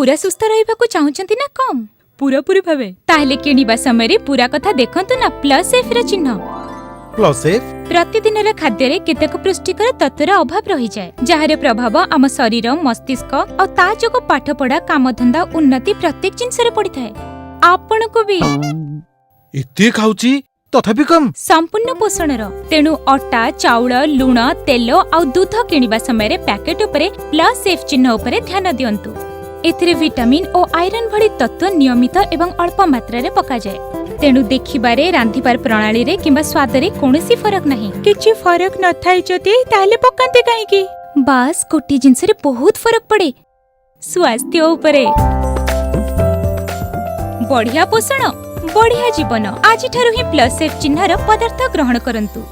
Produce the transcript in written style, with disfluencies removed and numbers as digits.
पूरा सुस्थ रहिबाकु चाहुचंती ना कम पूरापूरी भावे ताहले किनिबा समय पूरा कथा देखंतु ना प्लस एफ र चिन्ह। प्लस एफ प्रतिदिन खाद्य रे केतेक पुष्टिकर तत्वर अभाव रही जाए जार प्रभाव आम शरीर मस्तिष्क और ता जोग पाठपढ़ा कामधंदा उन्नति प्रत्येक जिनस रे पड़ी थाए। आपण को भी एते खाउची तथापि कम संपूर्ण पोषण तेणु अटा चाउल लुण तेल और दूध किनिबा समय पैकेट उपरे प्लस एफ चिन्ह उपरे ध्यान दियंतु। एथिरे विटामिन और आयरन भली तत्व नियमित एवं अल्प मात्रा रे पका जाए तेणु देखिबारे रांधिबार प्रणाली रे किंबा स्वाद रे कोनोसी फरक नहीं। किछि फरक न थाई जदि ताले पकांते काहे की बास कोटी जिनस रे बहुत फरक पड़े स्वास्थ्य उपरे। बढ़िया पोषण बढ़िया जीवन आज ठारू ही प्लस एफ चिन्हर पदार्थ ग्रहण करंतु।